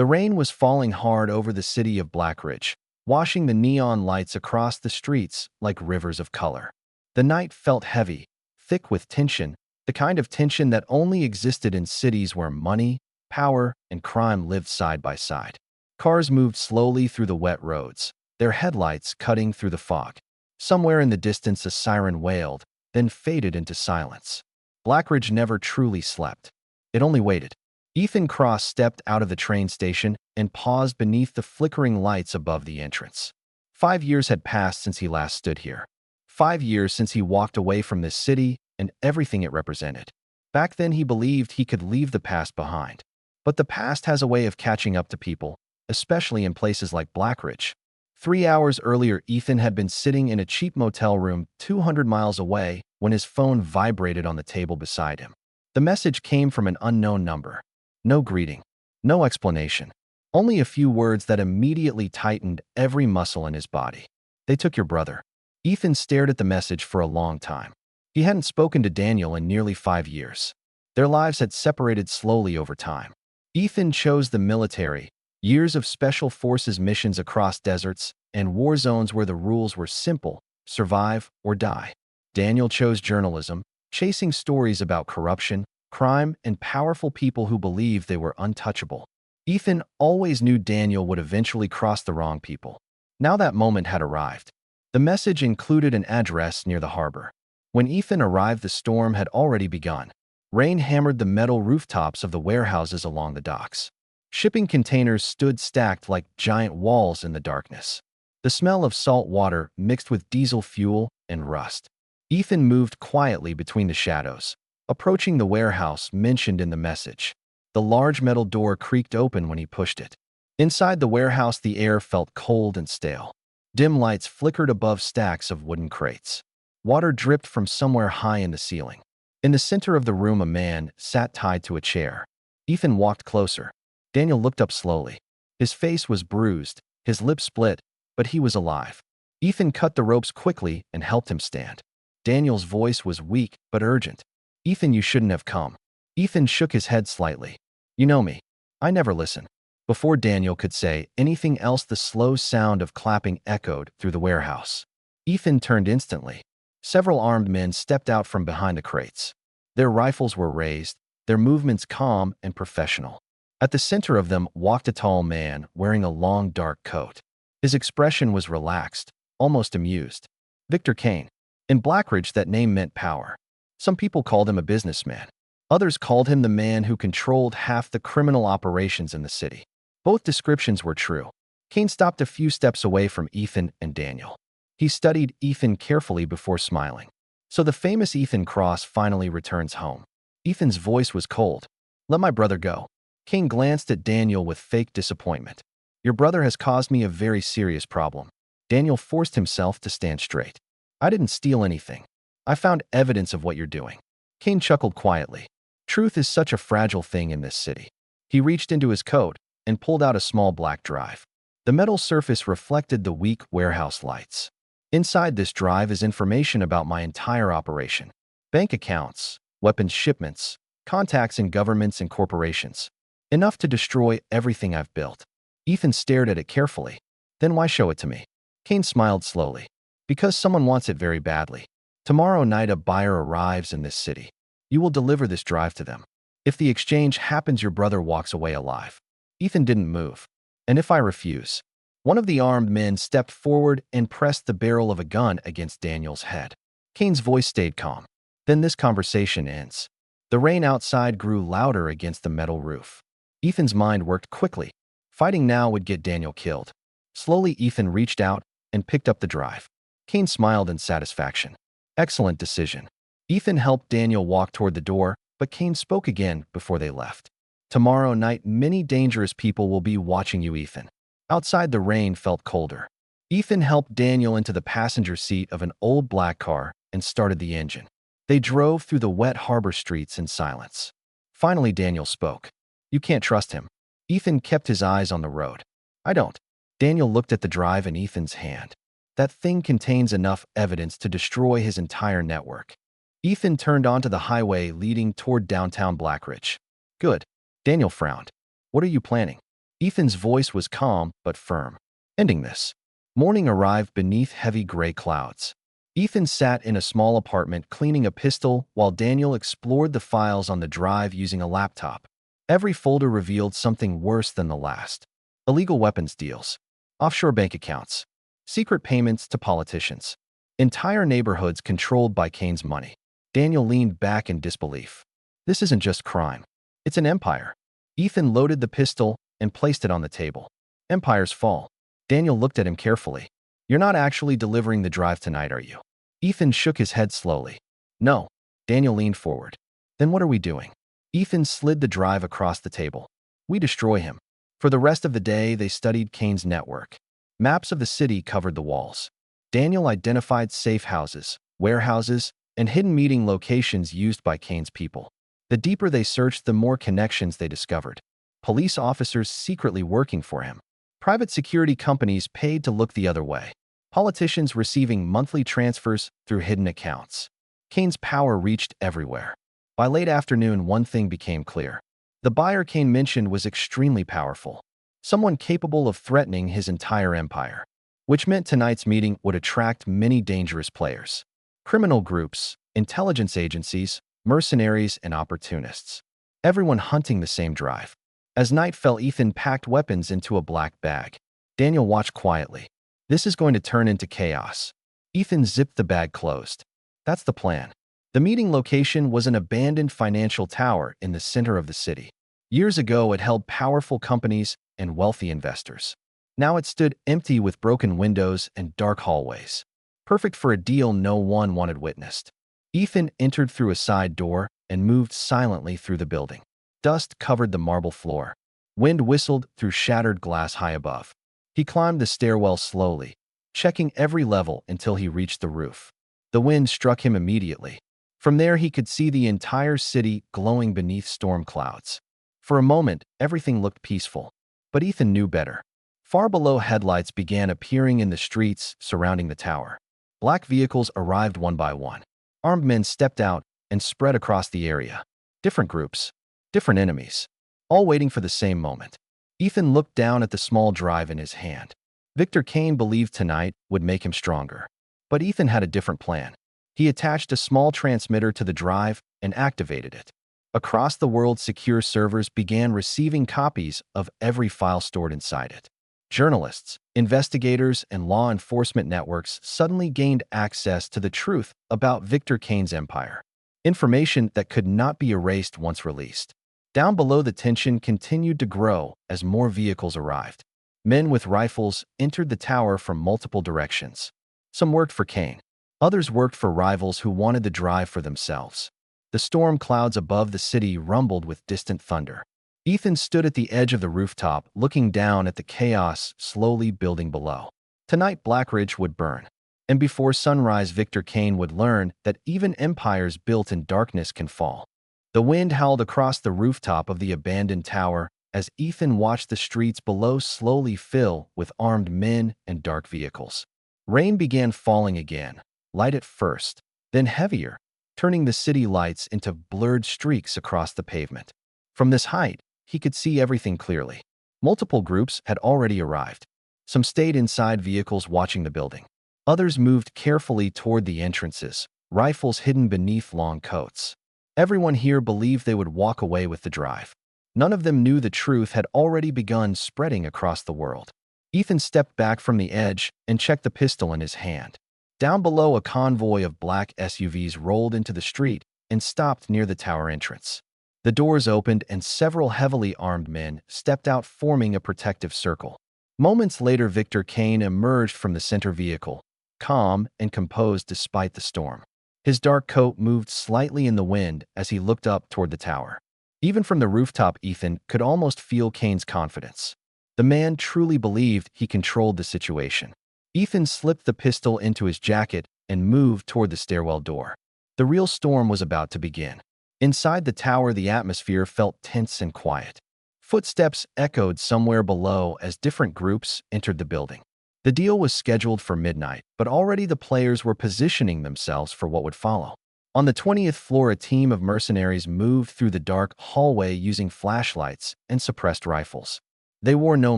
The rain was falling hard over the city of Blackridge, washing the neon lights across the streets like rivers of color. The night felt heavy, thick with tension, the kind of tension that only existed in cities where money, power, and crime lived side by side. Cars moved slowly through the wet roads, their headlights cutting through the fog. Somewhere in the distance a siren wailed, then faded into silence. Blackridge never truly slept. It only waited. Ethan Cross stepped out of the train station and paused beneath the flickering lights above the entrance. 5 years had passed since he last stood here. 5 years since he walked away from this city and everything it represented. Back then he believed he could leave the past behind. But the past has a way of catching up to people, especially in places like Blackridge. 3 hours earlier, Ethan had been sitting in a cheap motel room 200 miles away when his phone vibrated on the table beside him. The message came from an unknown number. No greeting, no explanation, only a few words that immediately tightened every muscle in his body. They took your brother. Ethan stared at the message for a long time. He hadn't spoken to Daniel in nearly 5 years. Their lives had separated slowly over time. Ethan chose the military, years of special forces missions across deserts and war zones where the rules were simple: survive or die. Daniel chose journalism, chasing stories about corruption, crime, and powerful people who believed they were untouchable. Ethan always knew Daniel would eventually cross the wrong people. Now that moment had arrived. The message included an address near the harbor. When Ethan arrived, the storm had already begun. Rain hammered the metal rooftops of the warehouses along the docks. Shipping containers stood stacked like giant walls in the darkness. The smell of salt water mixed with diesel fuel and rust. Ethan moved quietly between the shadows, approaching the warehouse mentioned in the message. The large metal door creaked open when he pushed it. Inside the warehouse, the air felt cold and stale. Dim lights flickered above stacks of wooden crates. Water dripped from somewhere high in the ceiling. In the center of the room, a man sat tied to a chair. Ethan walked closer. Daniel looked up slowly. His face was bruised, his lips split, but he was alive. Ethan cut the ropes quickly and helped him stand. Daniel's voice was weak but urgent. "Ethan, you shouldn't have come." Ethan shook his head slightly. "You know me. I never listen." Before Daniel could say anything else, the slow sound of clapping echoed through the warehouse. Ethan turned instantly. Several armed men stepped out from behind the crates. Their rifles were raised, their movements calm and professional. At the center of them walked a tall man wearing a long dark coat. His expression was relaxed, almost amused. Victor Kane. In Blackridge, that name meant power. Some people called him a businessman. Others called him the man who controlled half the criminal operations in the city. Both descriptions were true. Kane stopped a few steps away from Ethan and Daniel. He studied Ethan carefully before smiling. "So the famous Ethan Cross finally returns home." Ethan's voice was cold. "Let my brother go." Kane glanced at Daniel with fake disappointment. "Your brother has caused me a very serious problem." Daniel forced himself to stand straight. "I didn't steal anything. I found evidence of what you're doing." Kane chuckled quietly. Truth is such a fragile thing in this city. He reached into his coat and pulled out a small black drive. The metal surface reflected the weak warehouse lights. "Inside this drive is information about my entire operation. Bank accounts, weapons shipments, contacts in governments and corporations. Enough to destroy everything I've built." Ethan stared at it carefully. "Then why show it to me?" Kane smiled slowly. "Because someone wants it very badly. Tomorrow night a buyer arrives in this city. You will deliver this drive to them. If the exchange happens, your brother walks away alive." Ethan didn't move. "And if I refuse?" One of the armed men stepped forward and pressed the barrel of a gun against Daniel's head. Kane's voice stayed calm. "Then this conversation ends." The rain outside grew louder against the metal roof. Ethan's mind worked quickly. Fighting now would get Daniel killed. Slowly, Ethan reached out and picked up the drive. Kane smiled in satisfaction. "Excellent decision." Ethan helped Daniel walk toward the door, but Kane spoke again before they left. "Tomorrow night, many dangerous people will be watching you, Ethan." Outside, the rain felt colder. Ethan helped Daniel into the passenger seat of an old black car and started the engine. They drove through the wet harbor streets in silence. Finally, Daniel spoke. "You can't trust him." Ethan kept his eyes on the road. "I don't." Daniel looked at the drive in Ethan's hand. "That thing contains enough evidence to destroy his entire network." Ethan turned onto the highway leading toward downtown Blackridge. "Good." Daniel frowned. "What are you planning?" Ethan's voice was calm but firm. Ending this. Morning arrived beneath heavy gray clouds. Ethan sat in a small apartment cleaning a pistol while Daniel explored the files on the drive using a laptop. Every folder revealed something worse than the last. Illegal weapons deals, offshore bank accounts, secret payments to politicians, entire neighborhoods controlled by Kane's money. Daniel leaned back in disbelief. This isn't just crime. It's an empire. Ethan loaded the pistol and placed it on the table. Empires fall. Daniel looked at him carefully. You're not actually delivering the drive tonight, are you? Ethan shook his head slowly. No. Daniel leaned forward. Then what are we doing? Ethan slid the drive across the table. We destroy him. For the rest of the day, they studied Kane's network. Maps of the city covered the walls. Daniel identified safe houses, warehouses, and hidden meeting locations used by Kane's people. The deeper they searched, the more connections they discovered. Police officers secretly working for him. Private security companies paid to look the other way. Politicians receiving monthly transfers through hidden accounts. Kane's power reached everywhere. By late afternoon, one thing became clear. The buyer Kane mentioned was extremely powerful. Someone capable of threatening his entire empire. Which meant tonight's meeting would attract many dangerous players. Criminal groups, intelligence agencies, mercenaries, and opportunists. Everyone hunting the same drive. As night fell, Ethan packed weapons into a black bag. Daniel watched quietly. This is going to turn into chaos. Ethan zipped the bag closed. That's the plan. The meeting location was an abandoned financial tower in the center of the city. Years ago, it held powerful companies and wealthy investors. Now it stood empty with broken windows and dark hallways. Perfect for a deal no one wanted witnessed. Ethan entered through a side door and moved silently through the building. Dust covered the marble floor. Wind whistled through shattered glass high above. He climbed the stairwell slowly, checking every level until he reached the roof. The wind struck him immediately. From there, he could see the entire city glowing beneath storm clouds. For a moment, everything looked peaceful. But Ethan knew better. Far below, headlights began appearing in the streets surrounding the tower. Black vehicles arrived one by one. Armed men stepped out and spread across the area. Different groups, different enemies, all waiting for the same moment. Ethan looked down at the small drive in his hand. Victor Kane believed tonight would make him stronger. But Ethan had a different plan. He attached a small transmitter to the drive and activated it. Across the world, secure servers began receiving copies of every file stored inside it. Journalists, investigators, and law enforcement networks suddenly gained access to the truth about Victor Kane's empire. Information that could not be erased once released. Down below, the tension continued to grow as more vehicles arrived. Men with rifles entered the tower from multiple directions. Some worked for Kane. Others worked for rivals who wanted the drive for themselves. The storm clouds above the city rumbled with distant thunder. Ethan stood at the edge of the rooftop, looking down at the chaos slowly building below. Tonight, Blackridge would burn. And before sunrise, Victor Kane would learn that even empires built in darkness can fall. The wind howled across the rooftop of the abandoned tower as Ethan watched the streets below slowly fill with armed men and dark vehicles. Rain began falling again, light at first, then heavier, turning the city lights into blurred streaks across the pavement. From this height, he could see everything clearly. Multiple groups had already arrived. Some stayed inside vehicles watching the building. Others moved carefully toward the entrances, rifles hidden beneath long coats. Everyone here believed they would walk away with the drive. None of them knew the truth had already begun spreading across the world. Ethan stepped back from the edge and checked the pistol in his hand. Down below, a convoy of black SUVs rolled into the street and stopped near the tower entrance. The doors opened and several heavily armed men stepped out, forming a protective circle. Moments later, Victor Kane emerged from the center vehicle, calm and composed despite the storm. His dark coat moved slightly in the wind as he looked up toward the tower. Even from the rooftop, Ethan could almost feel Kane's confidence. The man truly believed he controlled the situation. Ethan slipped the pistol into his jacket and moved toward the stairwell door. The real storm was about to begin. Inside the tower, the atmosphere felt tense and quiet. Footsteps echoed somewhere below as different groups entered the building. The deal was scheduled for midnight, but already the players were positioning themselves for what would follow. On the 20th floor, a team of mercenaries moved through the dark hallway using flashlights and suppressed rifles. They wore no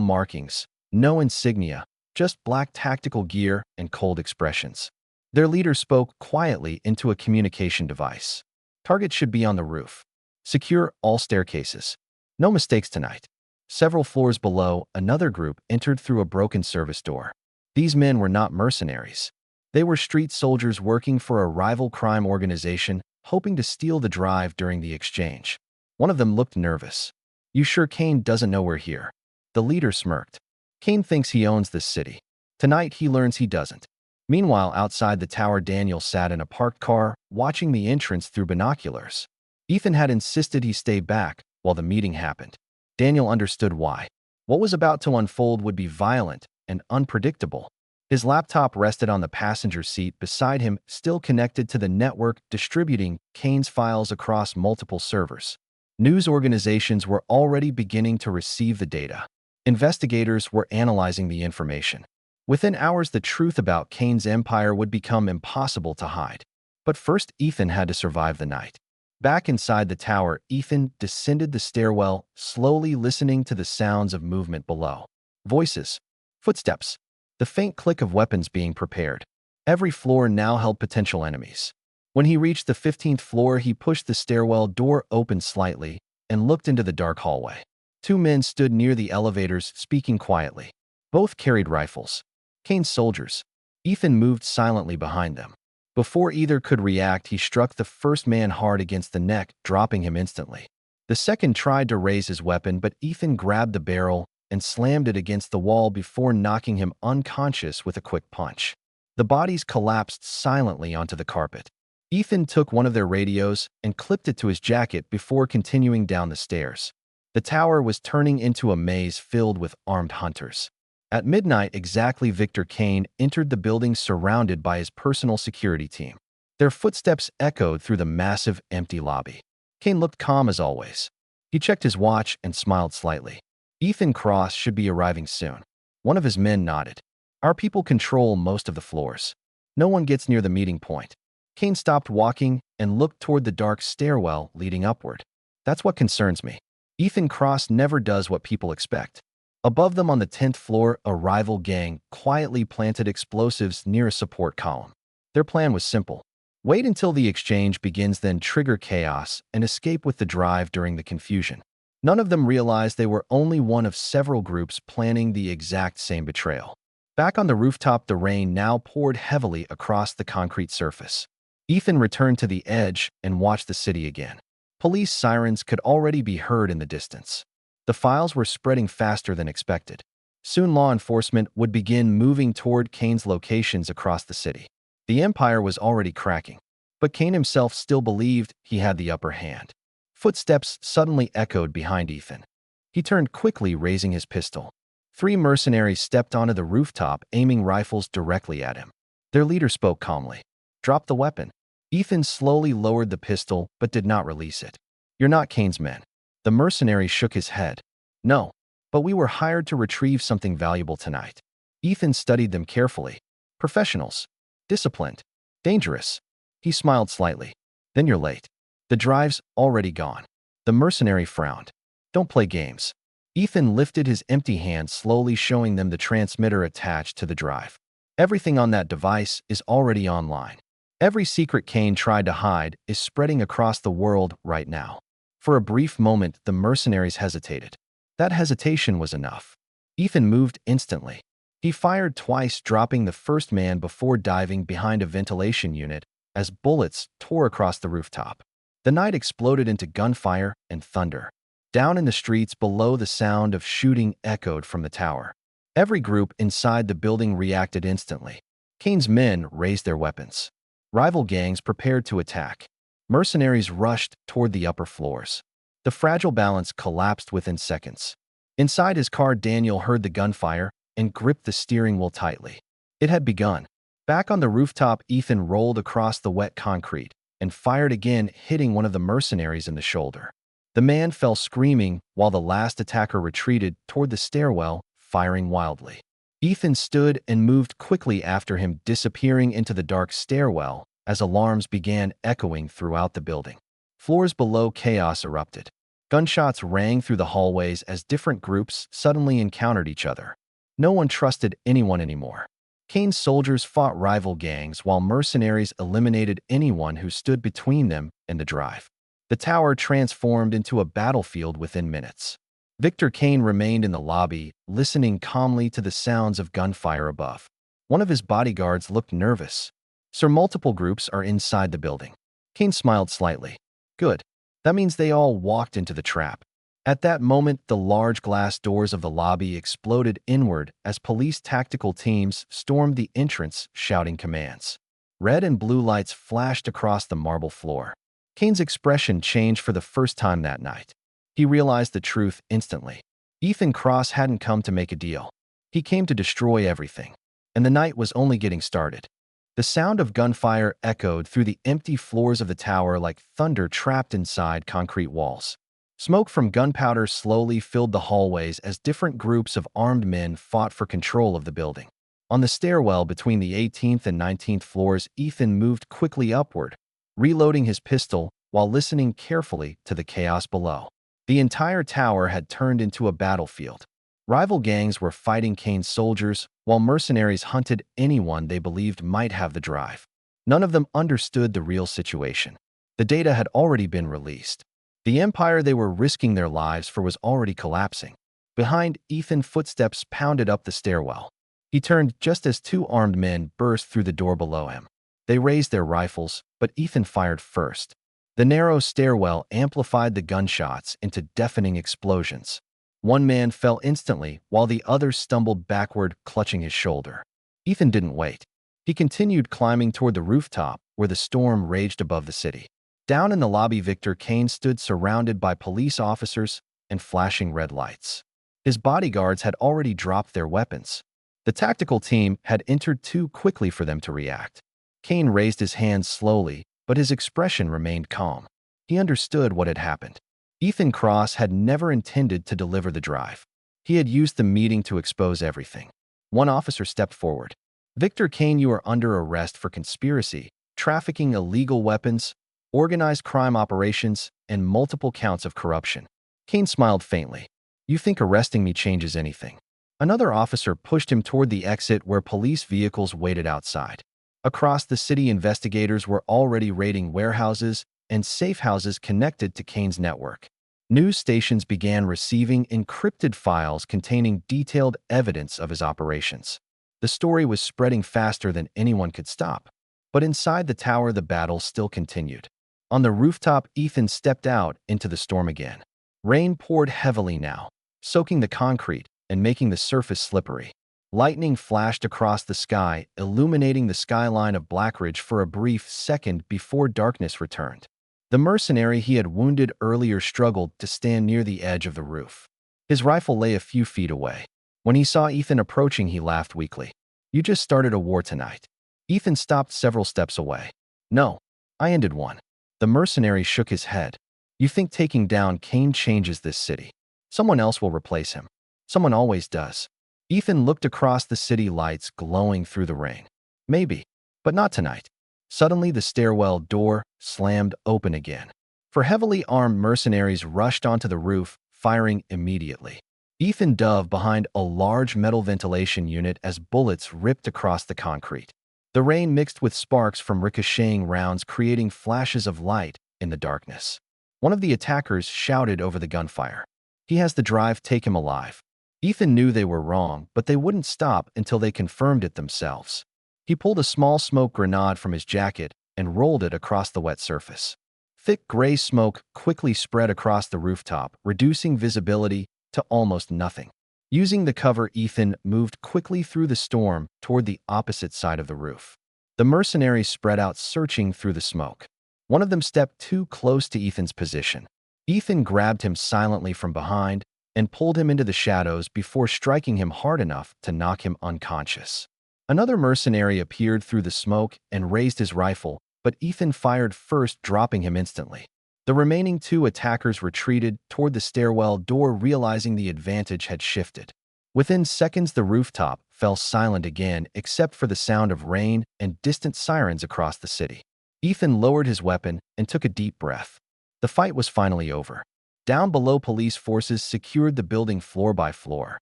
markings, no insignia, just black tactical gear and cold expressions. Their leader spoke quietly into a communication device. Target should be on the roof. Secure all staircases. No mistakes tonight. Several floors below, another group entered through a broken service door. These men were not mercenaries. They were street soldiers working for a rival crime organization, hoping to steal the drive during the exchange. One of them looked nervous. "You sure Kane doesn't know we're here?" The leader smirked. "Kane thinks he owns this city. Tonight he learns he doesn't." Meanwhile, outside the tower, Daniel sat in a parked car, watching the entrance through binoculars. Ethan had insisted he stay back while the meeting happened. Daniel understood why. What was about to unfold would be violent and unpredictable. His laptop rested on the passenger seat beside him, still connected to the network distributing Kane's files across multiple servers. News organizations were already beginning to receive the data. Investigators were analyzing the information. Within hours, the truth about Kane's empire would become impossible to hide. But first, Ethan had to survive the night. Back inside the tower, Ethan descended the stairwell, slowly listening to the sounds of movement below. Voices, footsteps, the faint click of weapons being prepared. Every floor now held potential enemies. When he reached the 15th floor, he pushed the stairwell door open slightly and looked into the dark hallway. Two men stood near the elevators, speaking quietly. Both carried rifles. Kane's soldiers. Ethan moved silently behind them. Before either could react, he struck the first man hard against the neck, dropping him instantly. The second tried to raise his weapon, but Ethan grabbed the barrel and slammed it against the wall before knocking him unconscious with a quick punch. The bodies collapsed silently onto the carpet. Ethan took one of their radios and clipped it to his jacket before continuing down the stairs. The tower was turning into a maze filled with armed hunters. At midnight exactly, Victor Kane entered the building surrounded by his personal security team. Their footsteps echoed through the massive, empty lobby. Kane looked calm as always. He checked his watch and smiled slightly. Ethan Cross should be arriving soon. One of his men nodded. "Our people control most of the floors. No one gets near the meeting point." Kane stopped walking and looked toward the dark stairwell leading upward. "That's what concerns me. Ethan Cross never does what people expect." Above them on the 10th floor, a rival gang quietly planted explosives near a support column. Their plan was simple. Wait until the exchange begins, then trigger chaos and escape with the drive during the confusion. None of them realized they were only one of several groups planning the exact same betrayal. Back on the rooftop, the rain now poured heavily across the concrete surface. Ethan returned to the edge and watched the city again. Police sirens could already be heard in the distance. The files were spreading faster than expected. Soon law enforcement would begin moving toward Kane's locations across the city. The empire was already cracking, but Kane himself still believed he had the upper hand. Footsteps suddenly echoed behind Ethan. He turned quickly, raising his pistol. 3 mercenaries stepped onto the rooftop, aiming rifles directly at him. Their leader spoke calmly. "Drop the weapon." Ethan slowly lowered the pistol but did not release it. "You're not Kane's men." The mercenary shook his head. "No, but we were hired to retrieve something valuable tonight." Ethan studied them carefully. "Professionals. Disciplined. Dangerous." He smiled slightly. "Then you're late. The drive's already gone." The mercenary frowned. "Don't play games." Ethan lifted his empty hand, slowly showing them the transmitter attached to the drive. "Everything on that device is already online. Every secret Kane tried to hide is spreading across the world right now." For a brief moment, the mercenaries hesitated. That hesitation was enough. Ethan moved instantly. He fired twice, dropping the first man before diving behind a ventilation unit as bullets tore across the rooftop. The night exploded into gunfire and thunder. Down in the streets below, the sound of shooting echoed from the tower. Every group inside the building reacted instantly. Kane's men raised their weapons. Rival gangs prepared to attack. Mercenaries rushed toward the upper floors. The fragile balance collapsed within seconds. Inside his car, Daniel heard the gunfire and gripped the steering wheel tightly. It had begun. Back on the rooftop, Ethan rolled across the wet concrete and fired again, hitting one of the mercenaries in the shoulder. The man fell screaming while the last attacker retreated toward the stairwell, firing wildly. Ethan stood and moved quickly after him, disappearing into the dark stairwell as alarms began echoing throughout the building. Floors below, chaos erupted. Gunshots rang through the hallways as different groups suddenly encountered each other. No one trusted anyone anymore. Kane's soldiers fought rival gangs while mercenaries eliminated anyone who stood between them and the drive. The tower transformed into a battlefield within minutes. Victor Kane remained in the lobby, listening calmly to the sounds of gunfire above. One of his bodyguards looked nervous. "Sir, multiple groups are inside the building." Kane smiled slightly. "Good. That means they all walked into the trap." At that moment, the large glass doors of the lobby exploded inward as police tactical teams stormed the entrance, shouting commands. Red and blue lights flashed across the marble floor. Kane's expression changed for the first time that night. He realized the truth instantly. Ethan Cross hadn't come to make a deal. He came to destroy everything. And the night was only getting started. The sound of gunfire echoed through the empty floors of the tower like thunder trapped inside concrete walls. Smoke from gunpowder slowly filled the hallways as different groups of armed men fought for control of the building. On the stairwell between the 18th and 19th floors, Ethan moved quickly upward, reloading his pistol while listening carefully to the chaos below. The entire tower had turned into a battlefield. Rival gangs were fighting Kane's soldiers, while mercenaries hunted anyone they believed might have the drive. None of them understood the real situation. The data had already been released. The empire they were risking their lives for was already collapsing. Behind Ethan, footsteps pounded up the stairwell. He turned just as two armed men burst through the door below him. They raised their rifles, but Ethan fired first. The narrow stairwell amplified the gunshots into deafening explosions. One man fell instantly, while the other stumbled backward, clutching his shoulder. Ethan didn't wait. He continued climbing toward the rooftop, where the storm raged above the city. Down in the lobby, Victor Kane stood surrounded by police officers and flashing red lights. His bodyguards had already dropped their weapons. The tactical team had entered too quickly for them to react. Kane raised his hands slowly, but his expression remained calm. He understood what had happened. Ethan Cross had never intended to deliver the drive. He had used the meeting to expose everything. One officer stepped forward. "Victor Kane, you are under arrest for conspiracy, trafficking illegal weapons, organized crime operations, and multiple counts of corruption." Kane smiled faintly. "You think arresting me changes anything?" Another officer pushed him toward the exit where police vehicles waited outside. Across the city, investigators were already raiding warehouses and safe houses connected to Kane's network. News stations began receiving encrypted files containing detailed evidence of his operations. The story was spreading faster than anyone could stop. But inside the tower, the battle still continued. On the rooftop, Ethan stepped out into the storm again. Rain poured heavily now, soaking the concrete and making the surface slippery. Lightning flashed across the sky, illuminating the skyline of Blackridge for a brief second before darkness returned. The mercenary he had wounded earlier struggled to stand near the edge of the roof. His rifle lay a few feet away. When he saw Ethan approaching, he laughed weakly. "You just started a war tonight." Ethan stopped several steps away. "No, I ended one." The mercenary shook his head. "You think taking down Kane changes this city? Someone else will replace him. Someone always does." Ethan looked across the city, lights glowing through the rain. "Maybe, but not tonight." Suddenly, the stairwell door slammed open again. Four heavily armed mercenaries rushed onto the roof, firing immediately. Ethan dove behind a large metal ventilation unit as bullets ripped across the concrete. The rain mixed with sparks from ricocheting rounds, creating flashes of light in the darkness. One of the attackers shouted over the gunfire, "He has the drive, take him alive." Ethan knew they were wrong, but they wouldn't stop until they confirmed it themselves. He pulled a small smoke grenade from his jacket and rolled it across the wet surface. Thick gray smoke quickly spread across the rooftop, reducing visibility to almost nothing. Using the cover, Ethan moved quickly through the storm toward the opposite side of the roof. The mercenaries spread out, searching through the smoke. One of them stepped too close to Ethan's position. Ethan grabbed him silently from behind and pulled him into the shadows before striking him hard enough to knock him unconscious. Another mercenary appeared through the smoke and raised his rifle, but Ethan fired first, dropping him instantly. The remaining two attackers retreated toward the stairwell door, realizing the advantage had shifted. Within seconds, the rooftop fell silent again, except for the sound of rain and distant sirens across the city. Ethan lowered his weapon and took a deep breath. The fight was finally over. Down below, police forces secured the building floor by floor.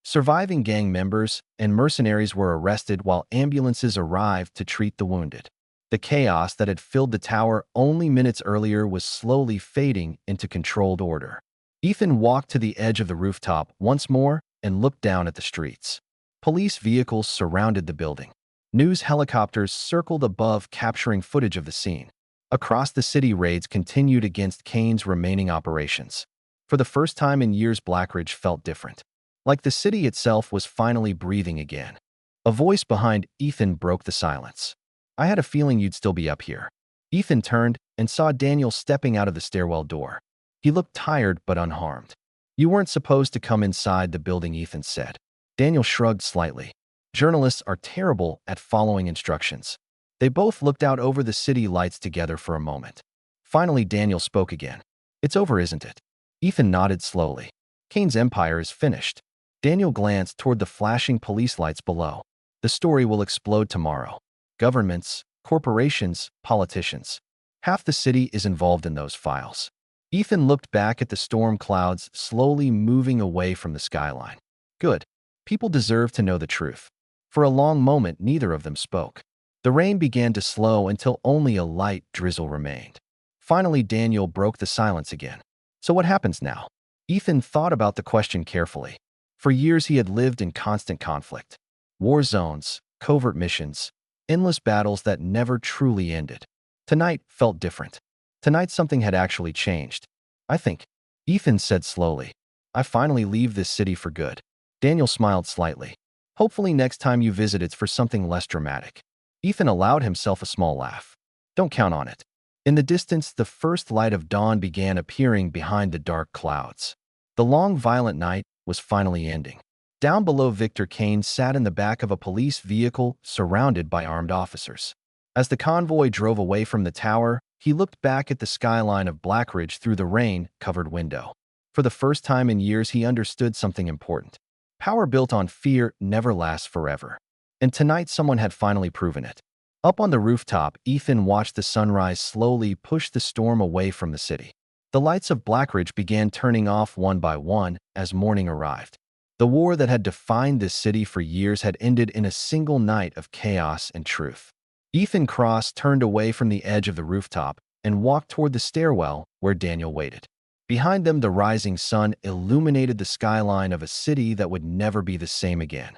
Surviving gang members and mercenaries were arrested while ambulances arrived to treat the wounded. The chaos that had filled the tower only minutes earlier was slowly fading into controlled order. Ethan walked to the edge of the rooftop once more and looked down at the streets. Police vehicles surrounded the building. News helicopters circled above, capturing footage of the scene. Across the city, raids continued against Kane's remaining operations. For the first time in years, Blackridge felt different. Like the city itself was finally breathing again. A voice behind Ethan broke the silence. "I had a feeling you'd still be up here." Ethan turned and saw Daniel stepping out of the stairwell door. He looked tired but unharmed. "You weren't supposed to come inside the building," Ethan said. Daniel shrugged slightly. "Journalists are terrible at following instructions." They both looked out over the city lights together for a moment. Finally, Daniel spoke again. "It's over, isn't it?" Ethan nodded slowly. "Kane's empire is finished." Daniel glanced toward the flashing police lights below. "The story will explode tomorrow. Governments, corporations, politicians. Half the city is involved in those files." Ethan looked back at the storm clouds slowly moving away from the skyline. "Good. People deserve to know the truth." For a long moment, neither of them spoke. The rain began to slow until only a light drizzle remained. Finally, Daniel broke the silence again. "So what happens now?" Ethan thought about the question carefully. For years, he had lived in constant conflict. War zones, covert missions, endless battles that never truly ended. Tonight felt different. Tonight, something had actually changed. "I think," Ethan said slowly, "I finally leave this city for good." Daniel smiled slightly. "Hopefully next time you visit, it's for something less dramatic." Ethan allowed himself a small laugh. "Don't count on it." In the distance, the first light of dawn began appearing behind the dark clouds. The long, violent night was finally ending. Down below, Victor Kane sat in the back of a police vehicle surrounded by armed officers. As the convoy drove away from the tower, he looked back at the skyline of Blackridge through the rain-covered window. For the first time in years, he understood something important. Power built on fear never lasts forever. And tonight, someone had finally proven it. Up on the rooftop, Ethan watched the sunrise slowly push the storm away from the city. The lights of Blackridge began turning off one by one as morning arrived. The war that had defined this city for years had ended in a single night of chaos and truth. Ethan Cross turned away from the edge of the rooftop and walked toward the stairwell where Daniel waited. Behind them, the rising sun illuminated the skyline of a city that would never be the same again.